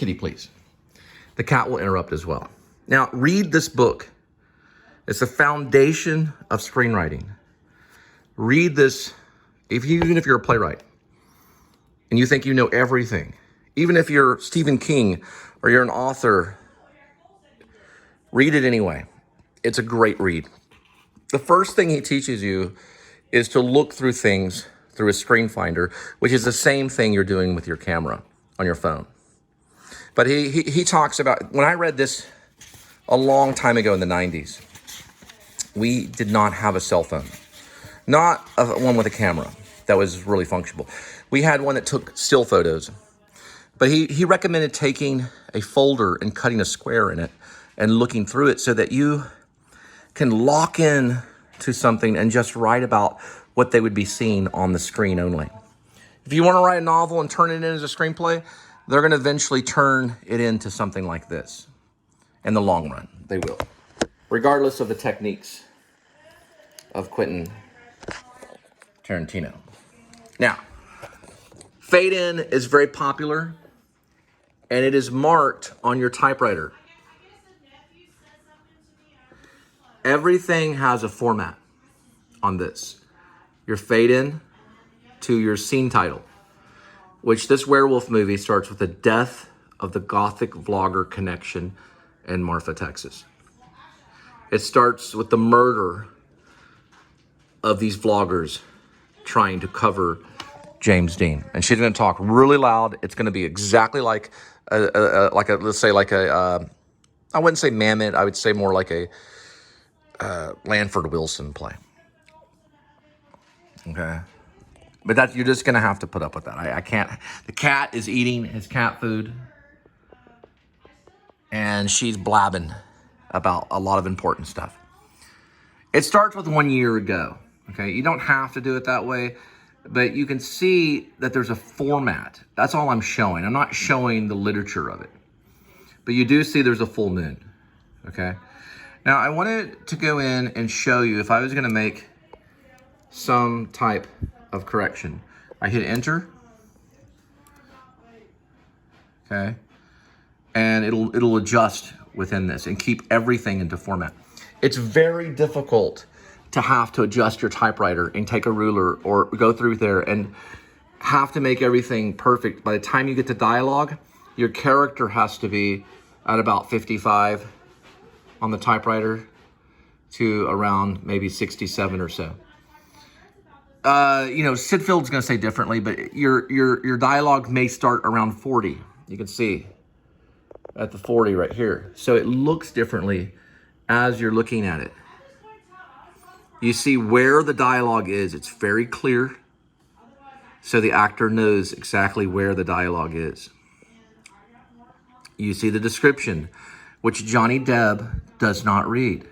kitty, please. The cat will interrupt as well. Now, read this book. It's the foundation of screenwriting. Read this, even if you're a playwright and you think you know everything, even if you're Stephen King or you're an author, read it anyway. It's a great read. The first thing he teaches you is to look through things through a screen finder, which is the same thing you're doing with your camera on your phone. But he talks about, when I read this a long time ago in the 90s, we did not have a cell phone. Not one with a camera that was really functional. We had one that took still photos. But he recommended taking a folder and cutting a square in it and looking through it so that you can lock in to something and just write about what they would be seeing on the screen only. If you want to write a novel and turn it in as a screenplay, they're going to eventually turn it into something like this. In the long run, they will. Regardless of the techniques of Quentin Tarantino. Now, fade in is very popular, and it is marked on your typewriter. Everything has a format on this. Your fade in to your scene title, which this werewolf movie starts with the death of the Gothic vlogger connection in Marfa, Texas. It starts with the murder of these vloggers trying to cover James Dean. And she's going to talk really loud. It's going to be exactly like I wouldn't say Mammoth. I would say more like a Lanford Wilson play. Okay. But you're just going to have to put up with that. I can't. The cat is eating his cat food. And she's blabbing about a lot of important stuff. It starts with 1 year ago. Okay. You don't have to do it that way. But you can see that there's a format. That's all I'm showing. I'm not showing the literature of it. But you do see there's a full moon. Okay. Now, I wanted to go in and show you if I was going to make some type of correction. I hit enter. Okay. And it'll adjust within this and keep everything into format. It's very difficult to have to adjust your typewriter and take a ruler or go through there and have to make everything perfect. By the time you get to dialogue, your character has to be at about 55 on the typewriter to around maybe 67 or so. Sid Field's gonna say differently, but your dialogue may start around 40. You can see at the 40 right here. So it looks differently as you're looking at it. You see where the dialogue is. It's very clear. So the actor knows exactly where the dialogue is. You see the description, which Johnny Depp does not read.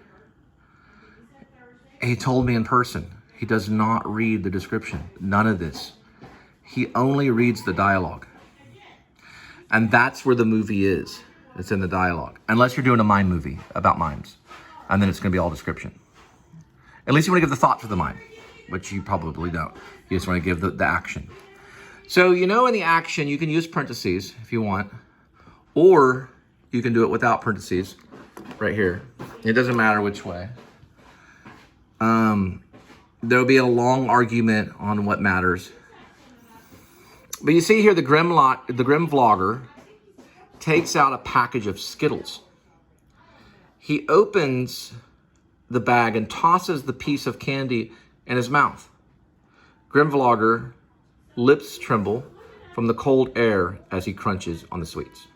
He told me in person, he does not read the description. None of this. He only reads the dialogue. And that's where the movie is. It's in the dialogue. Unless you're doing a mime movie about mimes. And then it's going to be all description. At least you want to give the thought to the mime, which you probably don't. You just want to give the action. So, in the action, you can use parentheses if you want. Or you can do it without parentheses right here. It doesn't matter which way. There'll be a long argument on what matters. But you see here the grim vlogger takes out a package of Skittles. He opens the bag and tosses the piece of candy in his mouth. Grim vlogger lips tremble from the cold air as he crunches on the sweets.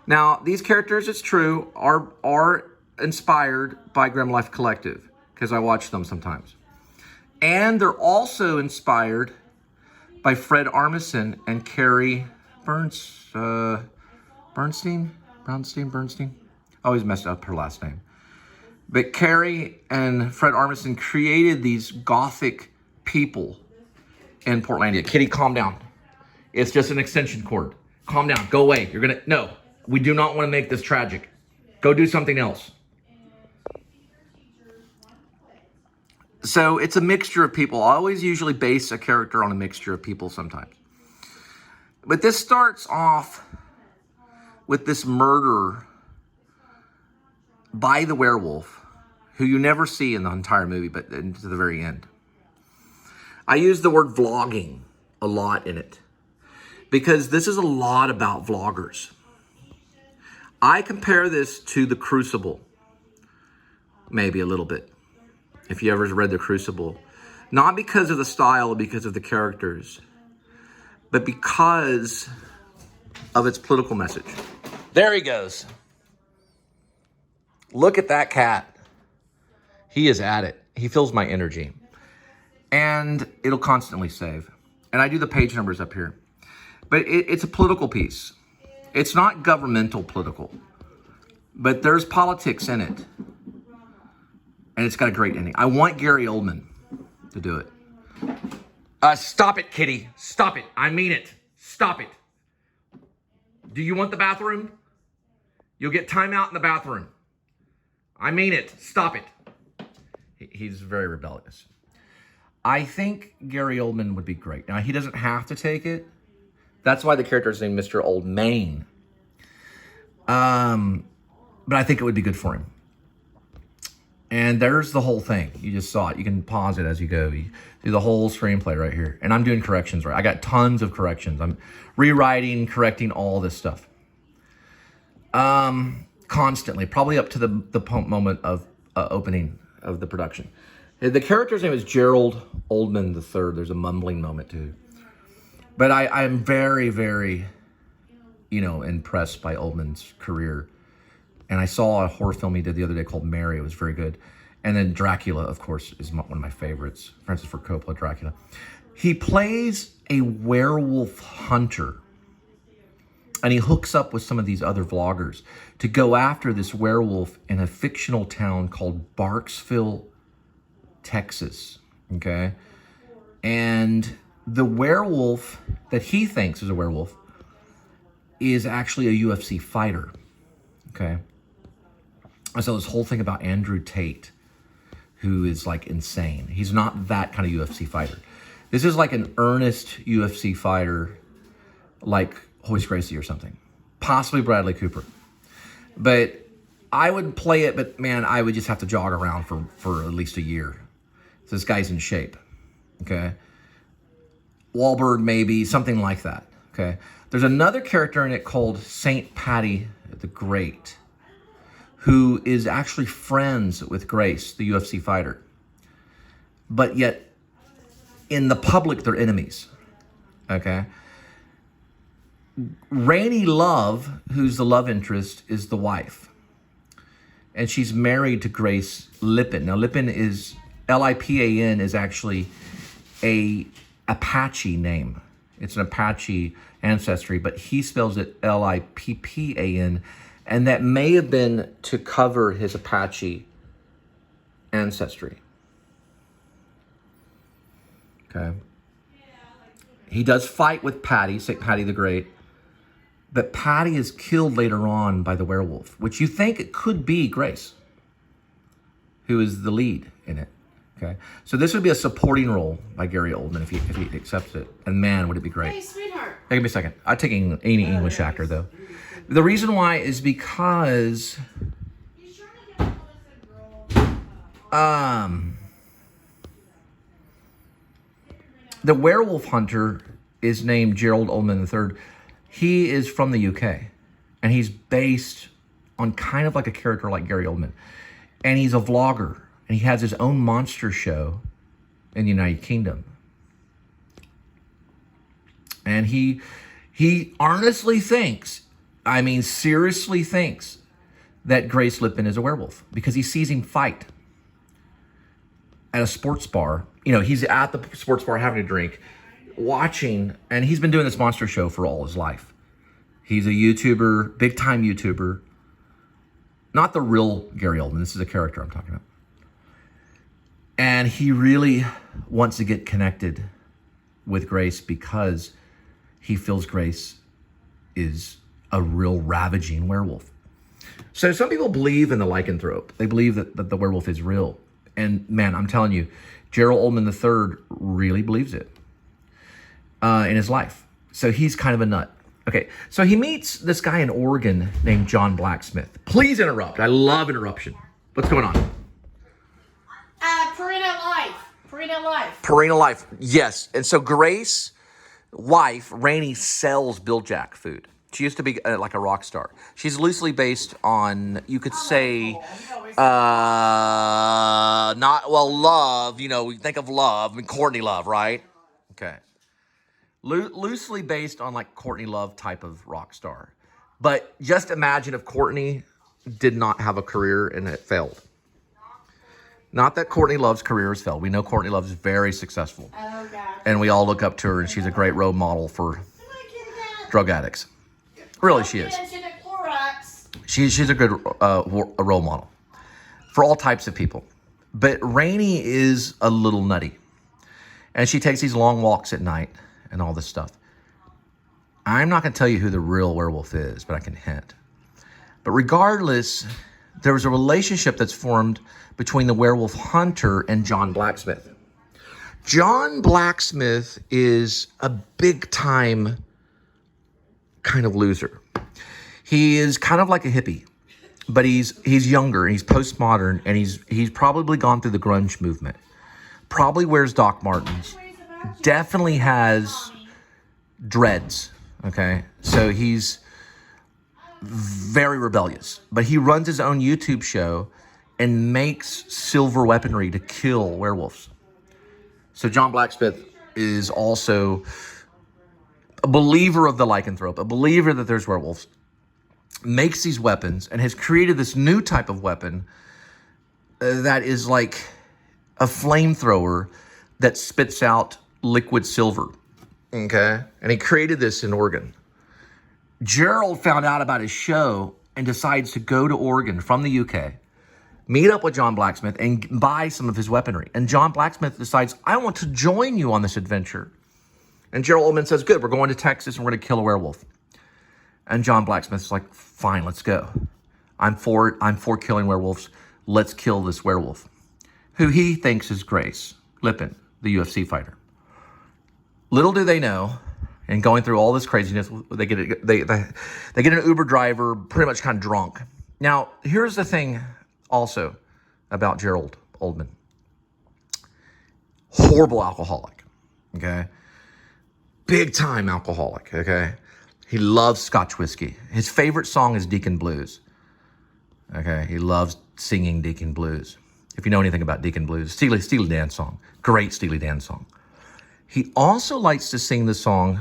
Now, these characters, it's true, are inspired by Grim Life Collective, because I watch them sometimes. And they're also inspired by Fred Armisen and Carrie Bernstein? I always messed up her last name. But Carrie and Fred Armisen created these gothic people in Portlandia. Kitty, calm down. It's just an extension cord. Calm down. Go away. No, we do not want to make this tragic. Go do something else. So it's a mixture of people. I always usually base a character on a mixture of people sometimes. But this starts off with this murder by the werewolf, who you never see in the entire movie, but into the very end. I use the word vlogging a lot in it because this is a lot about vloggers. I compare this to The Crucible, maybe a little bit, if you ever read The Crucible. Not because of the style, because of the characters, but because of its political message. There he goes. Look at that cat. He is at it. He feels my energy. And it'll constantly save. And I do the page numbers up here. But it's a political piece. It's not governmental political. But there's politics in it. And it's got a great ending. I want Gary Oldman to do it. Stop it, kitty. Stop it. I mean it. Stop it. Do you want the bathroom? You'll get time out in the bathroom. I mean it. Stop it. He's very rebellious. I think Gary Oldman would be great. Now, he doesn't have to take it. That's why the character is named Mr. Oldmain. But I think it would be good for him. And there's the whole thing. You just saw it. You can pause it as you go. You do the whole screenplay right here. And I'm doing corrections, right? I got tons of corrections. I'm rewriting, correcting all this stuff. Constantly, probably up to the moment of opening of the production. The character's name is Gerald Oldman III. There's a mumbling moment too. But I'm very, very, impressed by Oldman's career. And I saw a horror film he did the other day called Mary. It was very good. And then Dracula, of course, is one of my favorites. Francis Ford Coppola, Dracula. He plays a werewolf hunter. And he hooks up with some of these other vloggers to go after this werewolf in a fictional town called Barksville, Texas. Okay? And the werewolf that he thinks is a werewolf is actually a UFC fighter. Okay? I saw this whole thing about Andrew Tate, who is like insane. He's not that kind of UFC fighter. This is like an earnest UFC fighter, like Hoist Gracie or something. Possibly Bradley Cooper. But I would play it, but man, I would just have to jog around for at least a year. So this guy's in shape. Okay? Wahlberg maybe, something like that. Okay? There's another character in it called Saint Patty the Great, who is actually friends with Grace, the UFC fighter. But yet, in the public, they're enemies. Okay? Rainey Love, who's the love interest, is the wife. And she's married to Grace Lippin. Now, Lippin is, Lipan is actually a Apache name. It's an Apache ancestry, but he spells it Lippan. And that may have been to cover his Apache ancestry. Okay. He does fight with Patty, St. Patty the Great. But Patty is killed later on by the werewolf, which you think it could be Grace, who is the lead in it. Okay. So this would be a supporting role by Gary Oldman if he accepts it. And man, would it be great. Hey, sweetheart. Hey, give me a second. I'm taking any English actor, though. The reason why is because the werewolf hunter is named Gerald Oldman III. He is from the UK, and he's based on kind of like a character like Gary Oldman. And he's a vlogger, and he has his own monster show in the United Kingdom. And he earnestly thinks, I mean, seriously thinks that Grace Lippin is a werewolf because he sees him fight at a sports bar. He's at the sports bar having a drink, watching, and he's been doing this monster show for all his life. He's a YouTuber, big-time YouTuber. Not the real Gary Oldman. This is a character I'm talking about. And he really wants to get connected with Grace because he feels Grace is a real ravaging werewolf. So some people believe in the lycanthrope. They believe that the werewolf is real. And man, I'm telling you, Gerald Oldman III really believes it in his life. So he's kind of a nut. Okay, so he meets this guy in Oregon named John Blacksmith. Please interrupt. I love interruption. What's going on? Parental life. Parental life. Parental life. Yes. And so Grace, wife, Rainey, sells Bill Jack food. She used to be like a rock star. She's loosely based on, you could say, love. You know, we think of Love, I mean, Courtney Love, right? Okay. Loosely based on like Courtney Love type of rock star. But just imagine if Courtney did not have a career and it failed. Not that Courtney Love's career has failed. We know Courtney Love is very successful. Oh, God. And we all look up to her, and she's a great role model for drug addicts. Really, she is. She's a good a role model for all types of people. But Rainey is a little nutty. And she takes these long walks at night and all this stuff. I'm not going to tell you who the real werewolf is, but I can hint. But regardless, there was a relationship that's formed between the werewolf hunter and John Blacksmith. John Blacksmith is a big-time kind of loser. He is kind of like a hippie, but he's younger, and he's postmodern, and he's probably gone through the grunge movement. Probably wears Doc Martens. Definitely has dreads, okay? So he's very rebellious, but he runs his own YouTube show and makes silver weaponry to kill werewolves. So John Blacksmith is also a believer of the lycanthrope, a believer that there's werewolves, makes these weapons, and has created this new type of weapon that is like a flamethrower that spits out liquid silver, okay? And he created this in Oregon. Gerald found out about his show and decides to go to Oregon from the UK, meet up with John Blacksmith, and buy some of his weaponry. And John Blacksmith decides, I want to join you on this adventure. And Gerald Ullman says, good, we're going to Texas and we're going to kill a werewolf. And John Blacksmith's like, fine, let's go. I'm for killing werewolves. Let's kill this werewolf, who he thinks is Grace Lippin, the UFC fighter. Little do they know, and going through all this craziness, they get an Uber driver, pretty much kind of drunk. Now, here's the thing also about Gerald Oldman. Horrible alcoholic, okay? Big time alcoholic, okay? He loves Scotch whiskey. His favorite song is Deacon Blues, okay? He loves singing Deacon Blues. If you know anything about Deacon Blues, Steely Dan song, great Steely Dan song. He also likes to sing the song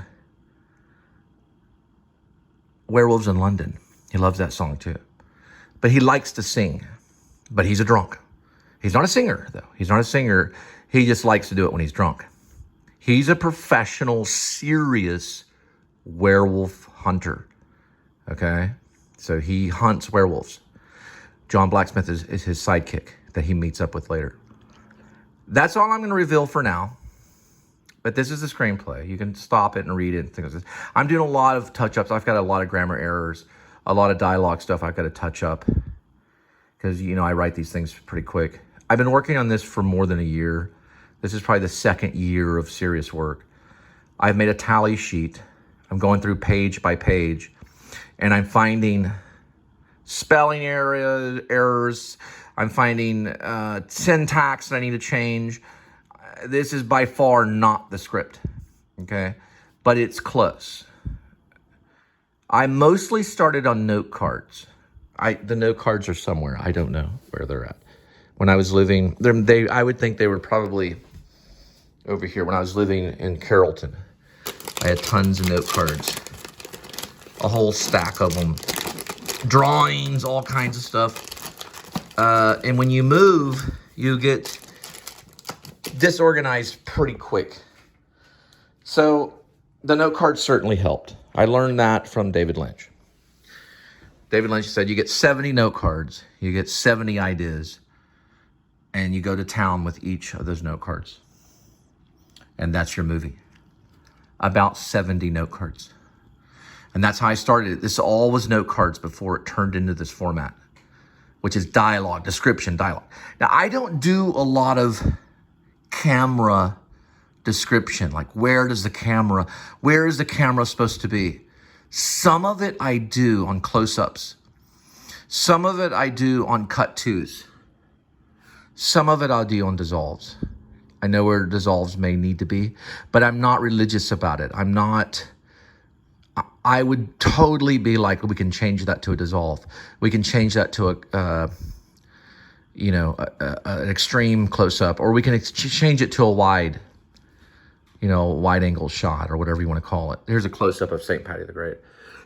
Werewolves in London. He loves that song too. But he likes to sing, but he's a drunk. He's not a singer though. He's not a singer. He just likes to do it when he's drunk. He's a professional, serious werewolf hunter, okay? So he hunts werewolves. John Blacksmith is his sidekick that he meets up with later. That's all I'm going to reveal for now. But this is the screenplay. You can stop it and read it and things like this. I'm doing a lot of touch-ups. I've got a lot of grammar errors, a lot of dialogue stuff I've got to touch up because, you know, I write these things pretty quick. I've been working on this for more than a year. This is probably the second year of serious work. I've made a tally sheet. I'm going through page by page, and I'm finding spelling errors. I'm finding syntax that I need to change. This is by far not the script, okay? But it's close. I mostly started on note cards. The note cards are somewhere. I don't know where they're at. When I was living, I would think they were probably over here. When I was living in Carrollton, I had tons of note cards, a whole stack of them, drawings, all kinds of stuff. And when you move, you get disorganized pretty quick. So the note cards certainly helped. I learned that from David Lynch. David Lynch said you get 70 note cards, you get 70 ideas, and you go to town with each of those note cards. And that's your movie. About 70 note cards. And that's how I started it. This all was note cards before it turned into this format, which is dialogue, description, dialogue. Now, I don't do a lot of camera description, like where is the camera supposed to be? Some of it I do on close-ups. Some of it I do on cut twos. Some of it I'll do on dissolves. I know where dissolves may need to be, but I'm not religious about it. I would totally be like, we can change that to a dissolve. We can change that to an extreme close-up, or we can change it to a wide, wide angle shot, or whatever you want to call it. Here's a close-up of St. Patty the Great.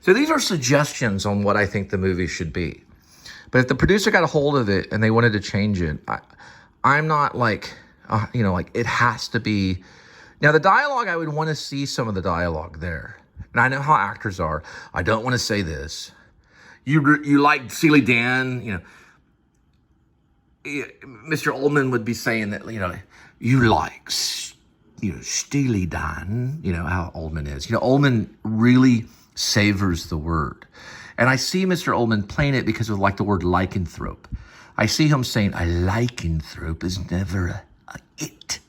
So these are suggestions on what I think the movie should be. But if the producer got a hold of it and they wanted to change it, I'm not like, it has to be. Now, the dialogue, I would want to see some of the dialogue there. And I know how actors are. I don't want to say this. You like Steely Dan, Mr. Oldman would be saying that, you like, Steely Dan, how Oldman is. Oldman really savors the word. And I see Mr. Oldman playing it because of the word lycanthrope. I see him saying a lycanthrope is never a it,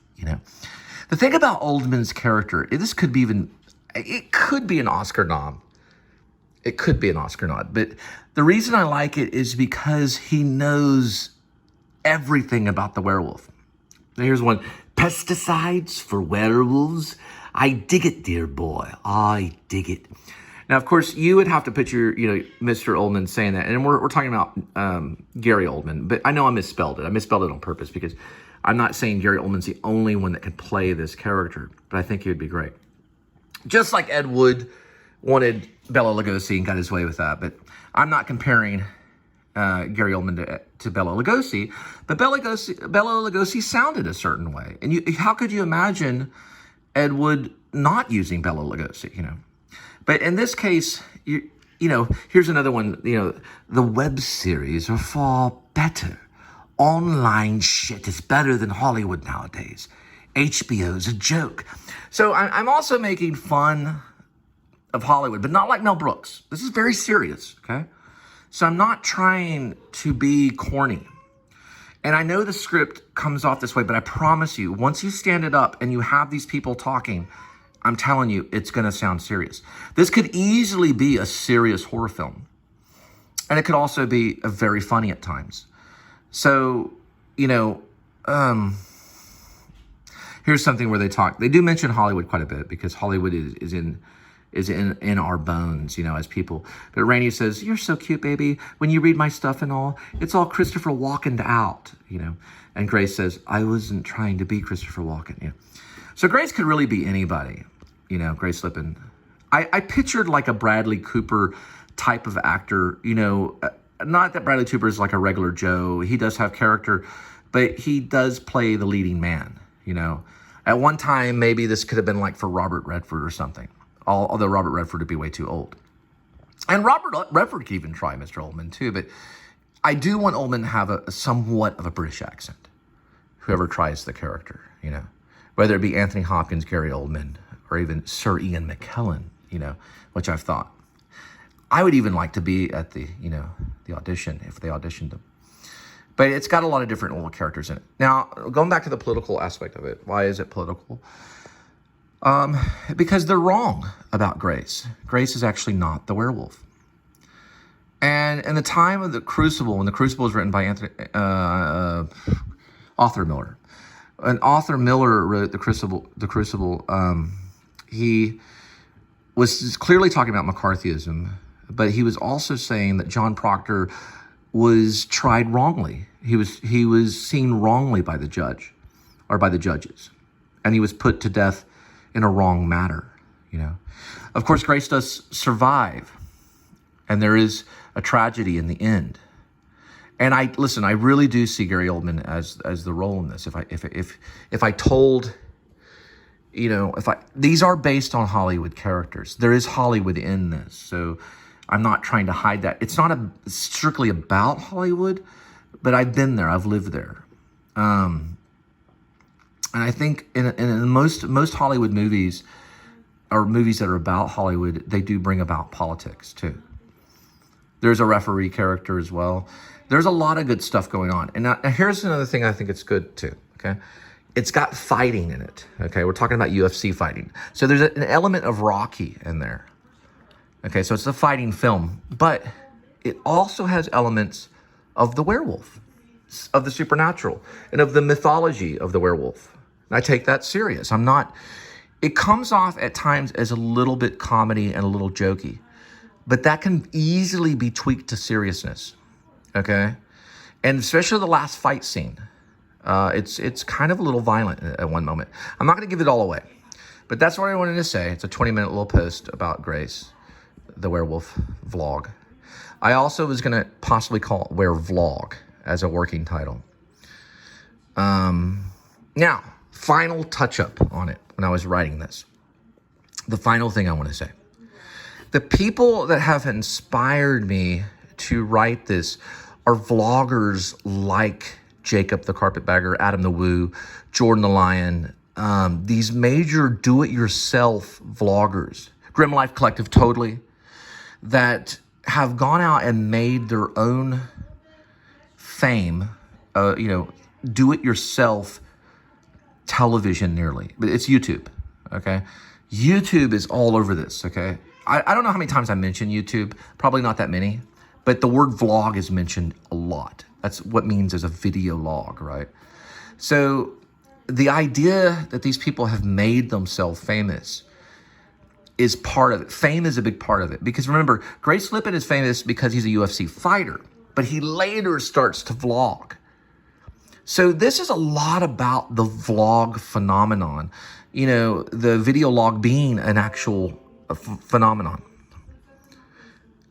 The thing about Oldman's character, it could be an Oscar nom. It could be an Oscar nod. But the reason I like it is because he knows everything about the werewolf. Here's one. Pesticides for werewolves? I dig it, dear boy. I dig it. Now, of course, you would have to picture, Mr. Oldman saying that. And we're talking about Gary Oldman. But I know I misspelled it. I misspelled it on purpose because I'm not saying Gary Oldman's the only one that can play this character. But I think he would be great. Just like Ed Wood wanted Bela Lugosi and got his way with that. But I'm not comparing Gary Oldman to Bela Lugosi. But Bela Lugosi sounded a certain way. And how could you imagine Ed Wood not using Bela Lugosi, But in this case, here's another one, the web series are far better. Online shit is better than Hollywood nowadays. HBO's a joke. So I'm also making fun of Hollywood, but not like Mel Brooks. This is very serious, okay? So I'm not trying to be corny. And I know the script comes off this way, but I promise you, once you stand it up and you have these people talking, I'm telling you, it's going to sound serious. This could easily be a serious horror film. And it could also be very funny at times. So, here's something where they do mention Hollywood quite a bit because Hollywood is in our bones, as people. But Rainey says, "You're so cute, baby. When you read my stuff and all, it's all Christopher Walken'd out, And Grace says, "I wasn't trying to be Christopher Walken." So Grace could really be anybody, Grace Lippin. I pictured like a Bradley Cooper type of actor, not that Bradley Cooper is like a regular Joe. He does have character, but he does play the leading man, At one time, maybe this could have been like for Robert Redford or something, although Robert Redford would be way too old. And Robert Redford could even try Mr. Oldman too, but I do want Oldman to have a somewhat of a British accent, whoever tries the character, Whether it be Anthony Hopkins, Gary Oldman, or even Sir Ian McKellen, which I've thought. I would even like to be at the audition, if they auditioned him. But it's got a lot of different little characters in it. Now, going back to the political aspect of it, why is it political? Because they're wrong about Grace. Grace is actually not the werewolf. And in the time of the Crucible, when the Crucible was written by Arthur Miller, and Arthur Miller wrote the Crucible, he was clearly talking about McCarthyism, but he was also saying that John Proctor was tried wrongly. He was seen wrongly by the judge, or by the judges, and he was put to death in a wrong manner. Of course, Grace does survive, and there is a tragedy in the end. And I really do see Gary Oldman as the role in this. These are based on Hollywood characters. There is Hollywood in this, so I'm not trying to hide that. It's not strictly about Hollywood, but I've been there. I've lived there. And I think in most Hollywood movies, or movies that are about Hollywood, they do bring about politics too. There's a referee character as well. There's a lot of good stuff going on. And now here's another thing I think it's good too, okay? It's got fighting in it, okay? We're talking about UFC fighting. So there's an element of Rocky in there. Okay, so it's a fighting film, but it also has elements of the werewolf, of the supernatural, and of the mythology of the werewolf. And I take that serious. It comes off at times as a little bit comedy and a little jokey, but that can easily be tweaked to seriousness, okay? And especially the last fight scene. It's kind of a little violent at one moment. I'm not going to give it all away, but that's what I wanted to say. It's a 20-minute little post about Grace, the werewolf vlog. I also was going to possibly call it Werevlog as a working title. Now, final touch-up on it when I was writing this. The final thing I want to say. The people that have inspired me to write this are vloggers like Jacob the Carpetbagger, Adam the Woo, Jordan the Lion, these major do-it-yourself vloggers, Grim Life Collective totally, that have gone out and made their own fame, do-it-yourself television nearly. But it's YouTube, okay? YouTube is all over this, okay? I don't know how many times I mention YouTube, probably not that many, but the word vlog is mentioned a lot. That's what it means as a video log, right? So the idea that these people have made themselves famous is part of it. Fame is a big part of it. Because remember, Grace Lippin is famous because he's a UFC fighter, but he later starts to vlog. So this is a lot about the vlog phenomenon. You know, the video log being an actual phenomenon.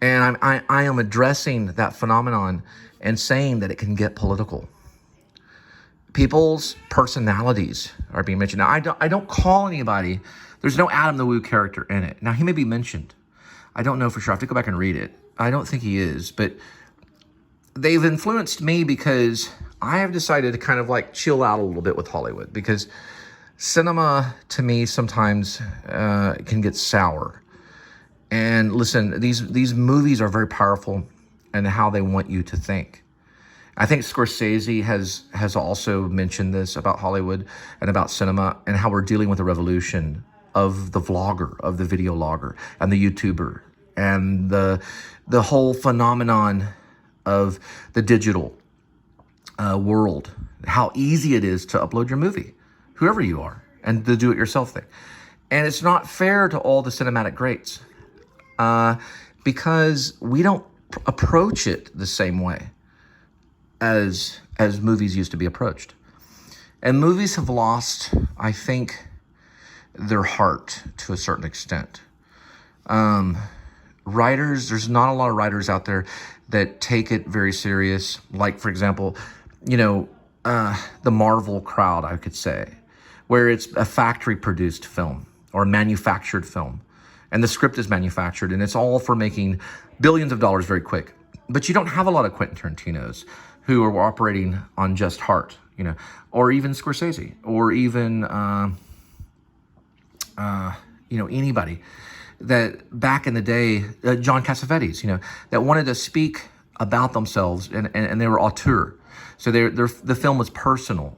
And I am addressing that phenomenon and saying that it can get political. People's personalities are being mentioned. Now, I don't call anybody. There's no Adam the Woo character in it. Now, he may be mentioned. I don't know for sure. I have to go back and read it. I don't think he is. But they've influenced me because I have decided to kind of like chill out a little bit with Hollywood. Because cinema, to me, sometimes can get sour. And listen, these movies are very powerful in how they want you to think. I think Scorsese has also mentioned this about Hollywood and about cinema and how we're dealing with a revolution of the vlogger, of the video logger and the YouTuber and the whole phenomenon of the digital world. How easy it is to upload your movie, whoever you are, and the do-it-yourself thing. And it's not fair to all the cinematic greats. Because we don't approach it the same way as movies used to be approached. And movies have lost, I think, their heart to a certain extent. Writers, there's not a lot of writers out there that take it very serious. Like, for example, the Marvel crowd, I could say, where it's a factory-produced film or a manufactured film. And the script is manufactured, and it's all for making billions of dollars very quick. But you don't have a lot of Quentin Tarantinos who are operating on just heart, or even Scorsese, or even, anybody that back in the day, John Cassavetes, that wanted to speak about themselves, and they were auteur. So the film was personal,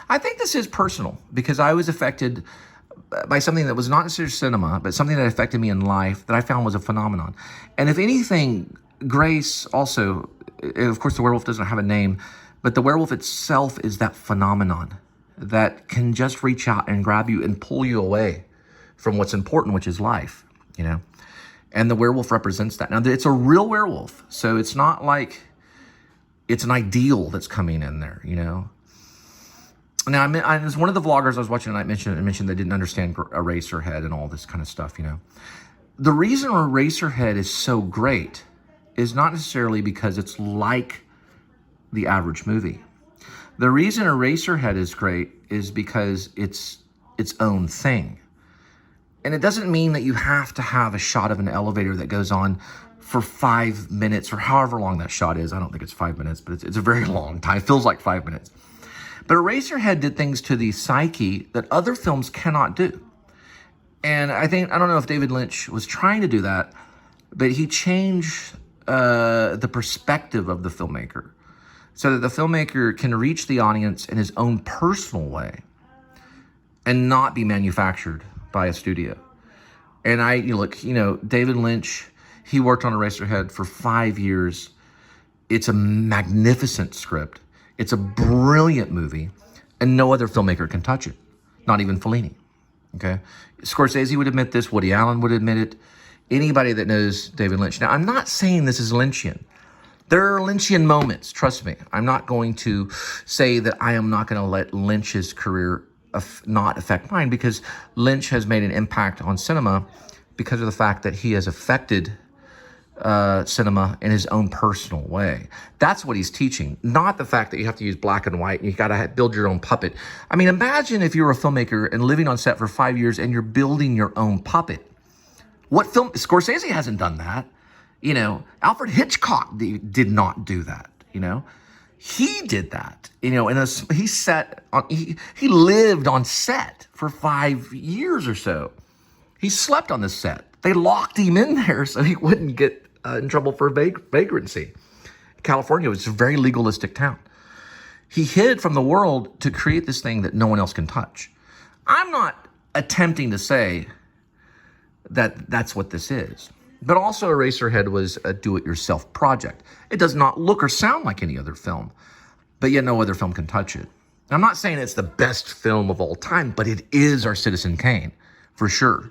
I think this is personal because I was affected by something that was not necessarily cinema, but something that affected me in life that I found was a phenomenon. And if anything, Grace also, of course, the werewolf doesn't have a name, but the werewolf itself is that phenomenon that can just reach out and grab you and pull you away from what's important, which is life, And the werewolf represents that. Now, it's a real werewolf, so it's not like it's an ideal that's coming in there, Now, I was one of the vloggers I was watching tonight mentioned they didn't understand Eraserhead and all this kind of stuff, The reason Eraserhead is so great is not necessarily because it's like the average movie. The reason Eraserhead is great is because it's its own thing. And it doesn't mean that you have to have a shot of an elevator that goes on for 5 minutes or however long that shot is. I don't think it's 5 minutes, but it's a very long time. It feels like 5 minutes. But Eraserhead did things to the psyche that other films cannot do. And I don't know if David Lynch was trying to do that, but he changed the perspective of the filmmaker so that the filmmaker can reach the audience in his own personal way and not be manufactured by a studio. And David Lynch, he worked on Eraserhead for 5 years. It's a magnificent script. It's a brilliant movie, and no other filmmaker can touch it, not even Fellini. Okay, Scorsese would admit this. Woody Allen would admit it. Anybody that knows David Lynch. Now, I'm not saying this is Lynchian. There are Lynchian moments. Trust me. I'm not going to say that I am not going to let Lynch's career not affect mine, because Lynch has made an impact on cinema because of the fact that he has affected cinema in his own personal way. That's what he's teaching, not the fact that you have to use black and white and you got to build your own puppet. I mean, imagine if you're a filmmaker and living on set for 5 years and you're building your own puppet. Scorsese hasn't done that. Alfred Hitchcock did not do that. He did that. He lived on set for 5 years or so. He slept on the set. They locked him in there so he wouldn't get in trouble for vagrancy. California was a very legalistic town. He hid from the world to create this thing that no one else can touch. I'm not attempting to say that that's what this is. But also, Eraserhead was a do-it-yourself project. It does not look or sound like any other film, but yet no other film can touch it. I'm not saying it's the best film of all time, but it is our Citizen Kane, for sure.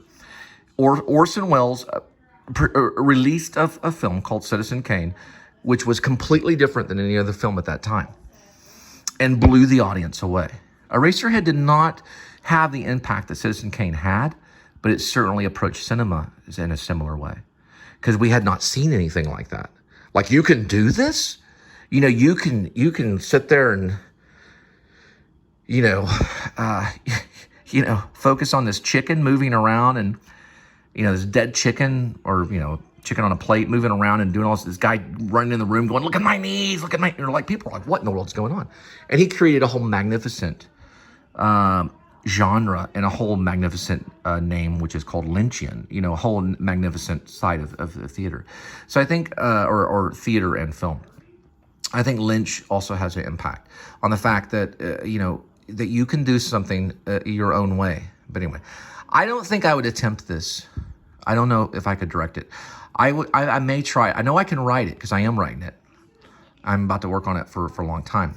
Orson Welles released a film called Citizen Kane, which was completely different than any other film at that time, and blew the audience away. Eraserhead did not have the impact that Citizen Kane had, but it certainly approached cinema in a similar way, because we had not seen anything like that. Like, you can do this? You can sit there and, focus on this chicken moving around, and, this dead chicken, or, chicken on a plate moving around and doing all this guy running in the room going, look at my knees, look at my, people are like, what in the world's going on? And he created a whole magnificent genre and a whole magnificent name, which is called Lynchian, a whole magnificent side of theater. So I think, or theater and film. I think Lynch also has an impact on the fact that, that you can do something your own way. But anyway, I don't think I would attempt this. I don't know if I could direct it. I may try. I know I can write it, because I am writing it. I'm about to work on it for a long time.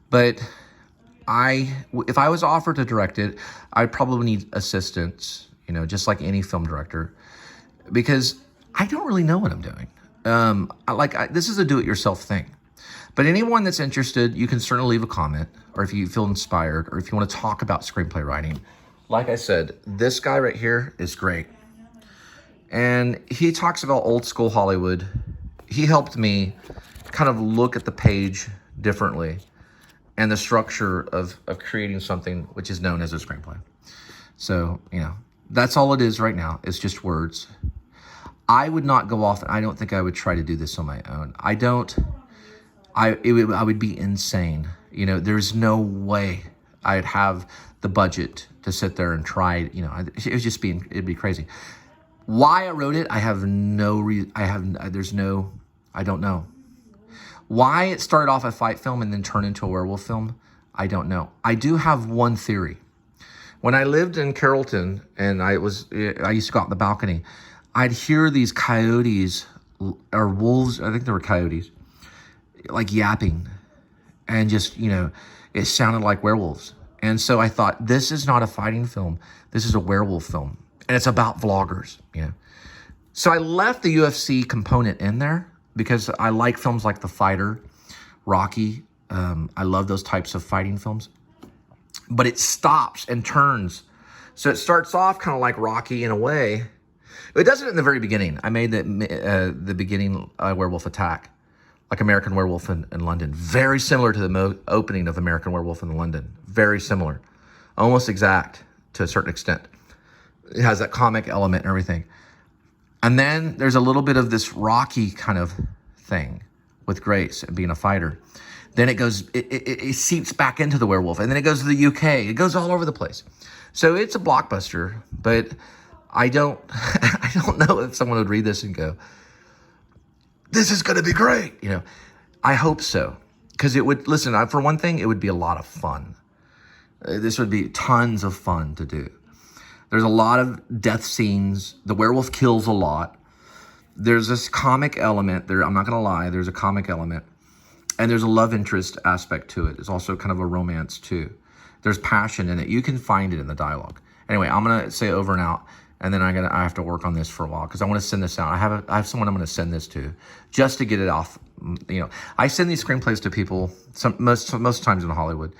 But if I was offered to direct it, I'd probably need assistance, just like any film director, because I don't really know what I'm doing. This is a do-it-yourself thing. But anyone that's interested, you can certainly leave a comment, or if you feel inspired, or if you want to talk about screenplay writing. Like I said, this guy right here is great. And he talks about old school Hollywood. He helped me kind of look at the page differently, and the structure of creating something which is known as a screenplay. So, that's all it is right now. It's just words. I would not go off, and I don't think I would try to do this on my own. I would be insane. There's no way I'd have the budget to sit there and try, it'd be crazy. Why I wrote it, I have no reason. I don't know. Why it started off a fight film and then turned into a werewolf film, I don't know. I do have one theory. When I lived in Carrollton and I used to go out on the balcony, I'd hear these coyotes or wolves, I think they were coyotes, like yapping, and just, it sounded like werewolves. And so I thought, this is not a fighting film. This is a werewolf film. And it's about vloggers, So I left the UFC component in there, because I like films like The Fighter, Rocky. I love those types of fighting films. But it stops and turns. So it starts off kind of like Rocky in a way. It does it in the very beginning. I made the beginning Werewolf Attack, like American Werewolf in London. Very similar to the opening of American Werewolf in London. Very similar. Almost exact to a certain extent. It has that comic element and everything. And then there's a little bit of this Rocky kind of thing with Grace and being a fighter. Then it goes, it seeps back into the werewolf, and then it goes to the UK. It goes all over the place. So it's a blockbuster, but I don't know if someone would read this and go, this is going to be great. I hope so. Because it would, listen, for one thing, it would be a lot of fun. This would be tons of fun to do. There's a lot of death scenes. The werewolf kills a lot. There's this comic element there. I'm not going to lie. There's a comic element. And there's a love interest aspect to it. It's also kind of a romance too. There's passion in it. You can find it in the dialogue. Anyway, I'm going to say over and out. And then I have to work on this for a while because I want to send this out. I have someone I'm going to send this to just to get it off. You know, I send these screenplays to people most times in Hollywood.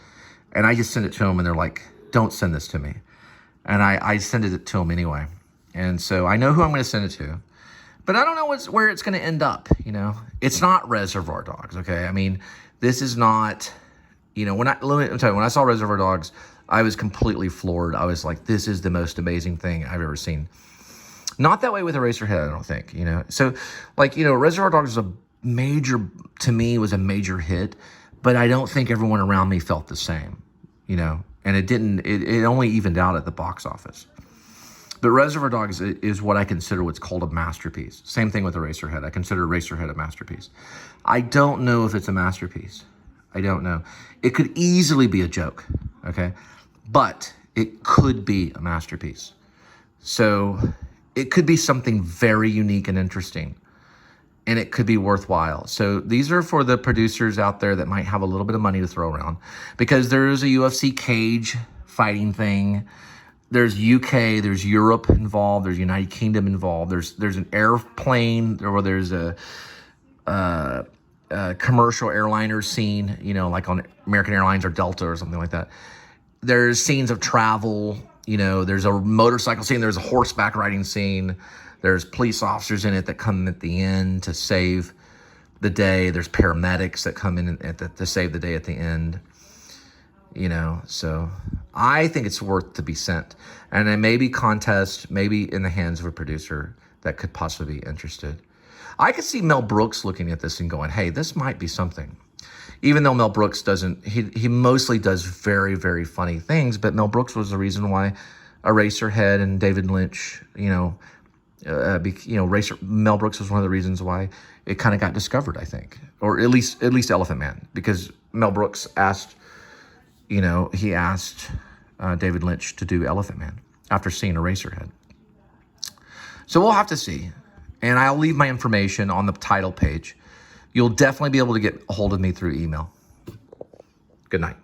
And I just send it to them and they're like, don't send this to me. And I send it to them anyway. And so I know who I'm going to send it to. But I don't know where it's going to end up, you know. It's not Reservoir Dogs, okay? I mean, this is not, you know, when I saw Reservoir Dogs, I was completely floored. I was like, this is the most amazing thing I've ever seen. Not that way with Eraserhead, I don't think, you know. So, like, you know, Reservoir Dogs was to me, was a major hit, but I don't think everyone around me felt the same, you know. And it only evened out at the box office. But Reservoir Dogs is what I consider what's called a masterpiece. Same thing with Eraserhead. I consider Eraserhead a masterpiece. I don't know if it's a masterpiece. I don't know. It could easily be a joke, okay? But it could be a masterpiece. So it could be something very unique and interesting. And it could be worthwhile. So these are for the producers out there that might have a little bit of money to throw around. Because there is a UFC cage fighting thing. There's UK, there's Europe involved, there's United Kingdom involved, there's an airplane, or there's a commercial airliner scene, you know, like on American Airlines or Delta or something like that. There's scenes of travel, you know, there's a motorcycle scene, there's a horseback riding scene, there's police officers in it that come at the end to save the day, there's paramedics that come in to save the day at the end. You know, so I think it's worth to be sent. And then maybe contest, maybe in the hands of a producer that could possibly be interested. I could see Mel Brooks looking at this and going, hey, this might be something. Even though Mel Brooks doesn't, he mostly does very, very funny things, but Mel Brooks was the reason why Eraserhead and David Lynch, Mel Brooks was one of the reasons why it kind of got discovered, I think. Or at least Elephant Man, because Mel Brooks asked David Lynch to do Elephant Man after seeing Eraserhead. So we'll have to see. And I'll leave my information on the title page. You'll definitely be able to get a hold of me through email. Good night.